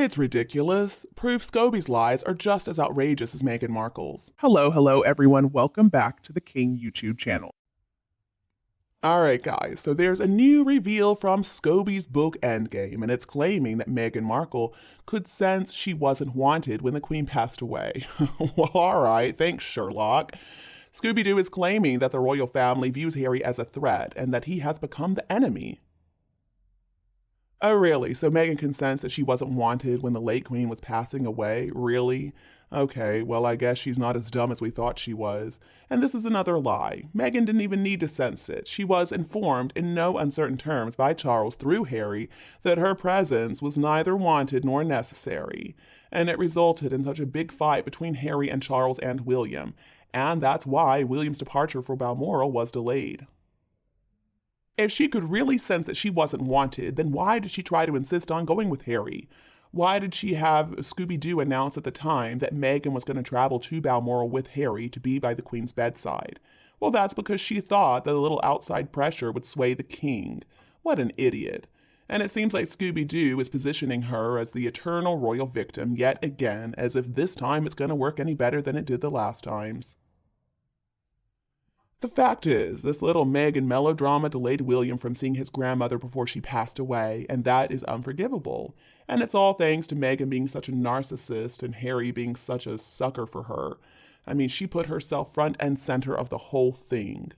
It's ridiculous. Proof Scobie's lies are just as outrageous as Meghan Markle's. Hello, everyone. Welcome back to the King YouTube channel. Alright, guys, so there's a new reveal from Scobie's book Endgame, and it's claiming that Meghan Markle could sense she wasn't wanted when the Queen passed away. Well, alright, thanks, Sherlock. Scooby-Doo is claiming that the royal family views Harry as a threat and that he has become the enemy. Oh, really? So Meghan can sense that she wasn't wanted when the late Queen was passing away? Really? Okay, well, I guess she's not as dumb as we thought she was. And this is another lie. Meghan didn't even need to sense it. She was informed in no uncertain terms by Charles through Harry that her presence was neither wanted nor necessary. And it resulted in such a big fight between Harry and Charles and William. And that's why William's departure for Balmoral was delayed. If she could really sense that she wasn't wanted, then why did she try to insist on going with Harry? Why did she have Scooby-Doo announce at the time that Meghan was going to travel to Balmoral with Harry to be by the Queen's bedside? Well, that's because she thought that a little outside pressure would sway the king. What an idiot. And it seems like Scooby-Doo is positioning her as the eternal royal victim yet again, as if this time it's going to work any better than it did the last times. The fact is, this little Meghan melodrama delayed William from seeing his grandmother before she passed away, and that is unforgivable. And it's all thanks to Meghan being such a narcissist and Harry being such a sucker for her. I mean, she put herself front and center of the whole thing.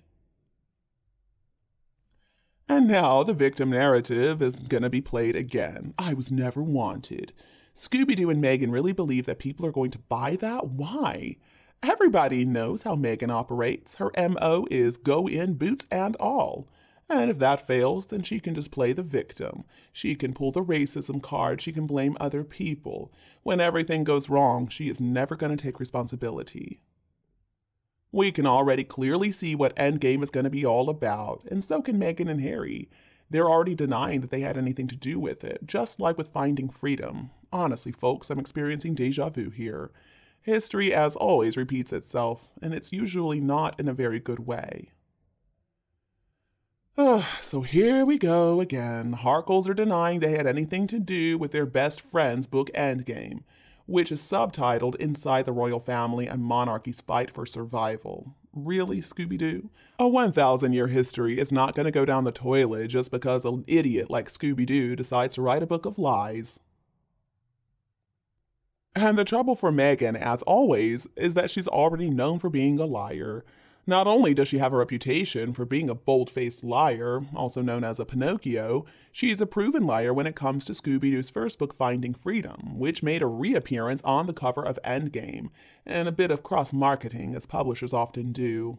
And now the victim narrative is gonna be played again. I was never wanted. Scooby-Doo and Meghan really believe that people are going to buy that? Why? Everybody knows how Meghan operates. Her MO is go in, boots and all. And if that fails, then she can just play the victim. She can pull the racism card. She can blame other people. When everything goes wrong, she is never going to take responsibility. We can already clearly see what Endgame is going to be all about, and so can Meghan and Harry. They're already denying that they had anything to do with it, just like with Finding Freedom. Honestly, folks, I'm experiencing deja vu here. History, as always, repeats itself, and it's usually not in a very good way. So here we go again. Harkles are denying they had anything to do with their best friend's book Endgame, which is subtitled Inside the Royal Family and Monarchy's Fight for Survival. Really, Scooby-Doo? A 1,000-year history is not going to go down the toilet just because an idiot like Scooby-Doo decides to write a book of lies. And the trouble for Meghan, as always, is that she's already known for being a liar. Not only does she have a reputation for being a bold-faced liar, also known as a Pinocchio, she's a proven liar when it comes to Scooby-Doo's first book, Finding Freedom, which made a reappearance on the cover of Endgame, and a bit of cross-marketing, as publishers often do.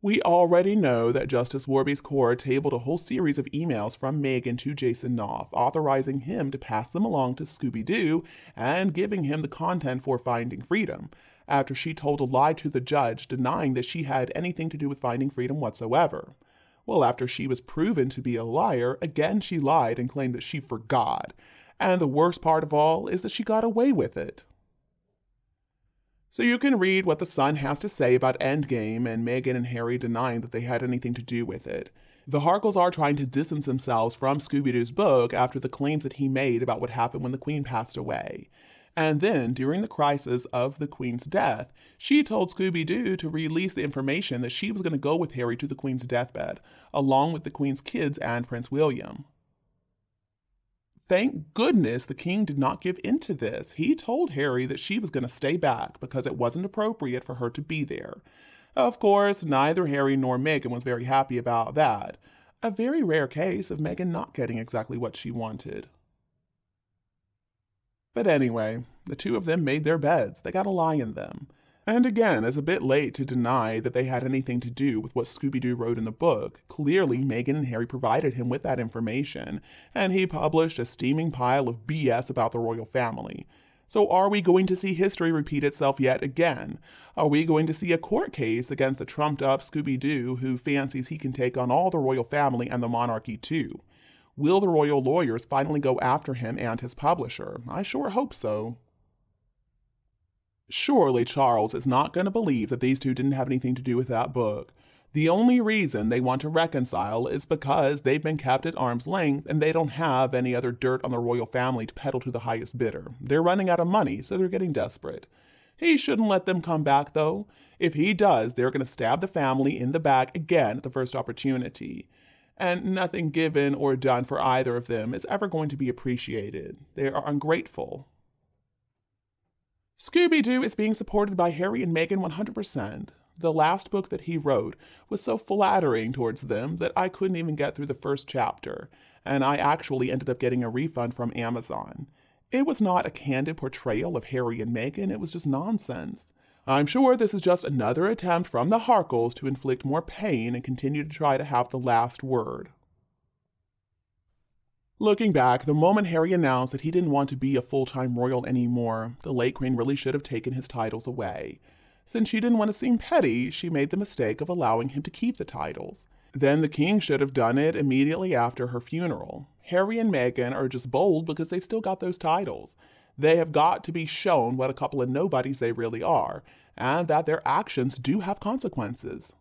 We already know that Justice Warby's court tabled a whole series of emails from Meghan to Jason Knopf, authorizing him to pass them along to Scooby-Doo and giving him the content for Finding Freedom, after she told a lie to the judge denying that she had anything to do with Finding Freedom whatsoever. Well, after she was proven to be a liar, again she lied and claimed that she forgot. And the worst part of all is that she got away with it. So you can read what the Sun has to say about Endgame and Meghan and Harry denying that they had anything to do with it. The Harkles are trying to distance themselves from Scooby-Doo's book after the claims that he made about what happened when the Queen passed away. And then, during the crisis of the Queen's death, she told Scooby-Doo to release the information that she was going to go with Harry to the Queen's deathbed, along with the Queen's kids and Prince William. Thank goodness the king did not give in to this. He told Harry that she was going to stay back because it wasn't appropriate for her to be there. Of course, neither Harry nor Meghan was very happy about that. A very rare case of Meghan not getting exactly what she wanted. But anyway, the two of them made their beds. They got a lie in them. And again, it's a bit late to deny that they had anything to do with what Scooby-Doo wrote in the book. Clearly, Meghan and Harry provided him with that information, and he published a steaming pile of BS about the royal family. So are we going to see history repeat itself yet again? Are we going to see a court case against the trumped-up Scooby-Doo who fancies he can take on all the royal family and the monarchy too? Will the royal lawyers finally go after him and his publisher? I sure hope so. Surely Charles is not going to believe that these two didn't have anything to do with that book. The only reason they want to reconcile is because they've been kept at arm's length and they don't have any other dirt on the royal family to peddle to the highest bidder. They're running out of money, so they're getting desperate. He shouldn't let them come back, though. If he does, they're going to stab the family in the back again at the first opportunity. And nothing given or done for either of them is ever going to be appreciated. They are ungrateful. Scooby-Doo is being supported by Harry and Meghan 100%. The last book that he wrote was so flattering towards them that I couldn't even get through the first chapter, and I actually ended up getting a refund from Amazon. It was not a candid portrayal of Harry and Meghan, it was just nonsense. I'm sure this is just another attempt from the Harkles to inflict more pain and continue to try to have the last word. Looking back, the moment Harry announced that he didn't want to be a full-time royal anymore, the late Queen really should have taken his titles away. Since she didn't want to seem petty, she made the mistake of allowing him to keep the titles. Then the king should have done it immediately after her funeral. Harry and Meghan are just bold because they've still got those titles. They have got to be shown what a couple of nobodies they really are, and that their actions do have consequences.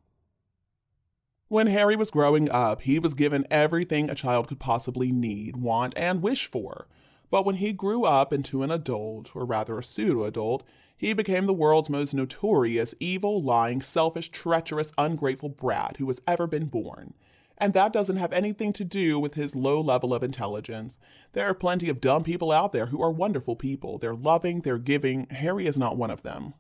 When Harry was growing up, he was given everything a child could possibly need, want, and wish for. But when he grew up into an adult, or rather a pseudo-adult, he became the world's most notorious, evil, lying, selfish, treacherous, ungrateful brat who has ever been born. And that doesn't have anything to do with his low level of intelligence. There are plenty of dumb people out there who are wonderful people. They're loving, they're giving. Harry is not one of them.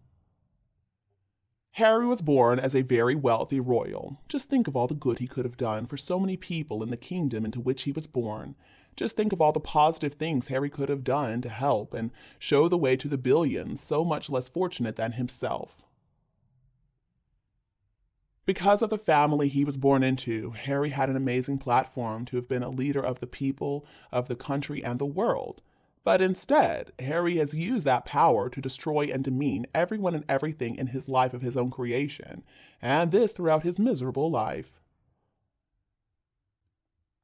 Harry was born as a very wealthy royal. Just think of all the good he could have done for so many people in the kingdom into which he was born. Just think of all the positive things Harry could have done to help and show the way to the billions so much less fortunate than himself. Because of the family he was born into, Harry had an amazing platform to have been a leader of the people, of the country, and the world. But instead, Harry has used that power to destroy and demean everyone and everything in his life of his own creation, and this throughout his miserable life.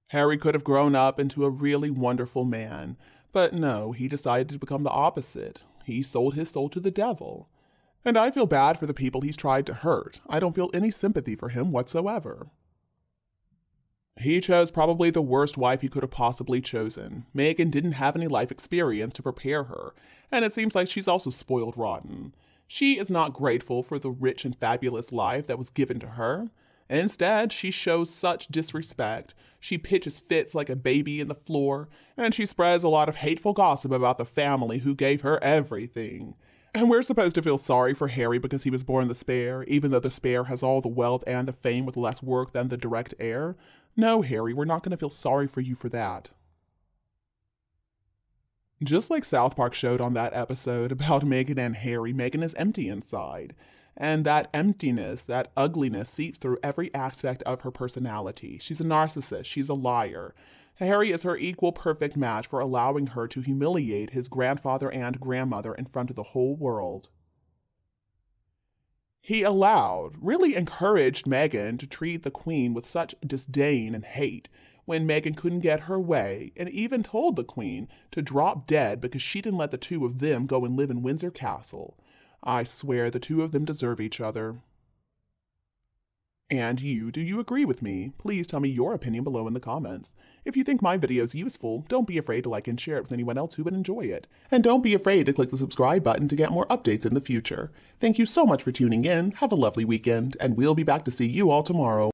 Harry could have grown up into a really wonderful man, but no, he decided to become the opposite. He sold his soul to the devil. And I feel bad for the people he's tried to hurt. I don't feel any sympathy for him whatsoever. He chose probably the worst wife he could have possibly chosen. Meghan didn't have any life experience to prepare her, and it seems like she's also spoiled rotten. She is not grateful for the rich and fabulous life that was given to her. Instead, she shows such disrespect. She pitches fits like a baby in the floor, and she spreads a lot of hateful gossip about the family who gave her everything. And we're supposed to feel sorry for Harry because he was born the spare, even though the spare has all the wealth and the fame with less work than the direct heir? No, Harry, we're not going to feel sorry for you for that. Just like South Park showed on that episode about Meghan and Harry, Meghan is empty inside. And that emptiness, that ugliness seeps through every aspect of her personality. She's a narcissist. She's a liar. Harry is her equal perfect match for allowing her to humiliate his grandfather and grandmother in front of the whole world. He allowed, really encouraged Meghan to treat the Queen with such disdain and hate when Meghan couldn't get her way, and even told the Queen to drop dead because she didn't let the two of them go and live in Windsor Castle. I swear the two of them deserve each other. And you, do you agree with me? Please tell me your opinion below in the comments. If you think my video is useful, don't be afraid to like and share it with anyone else who would enjoy it. And don't be afraid to click the subscribe button to get more updates in the future. Thank you so much for tuning in, have a lovely weekend, and we'll be back to see you all tomorrow.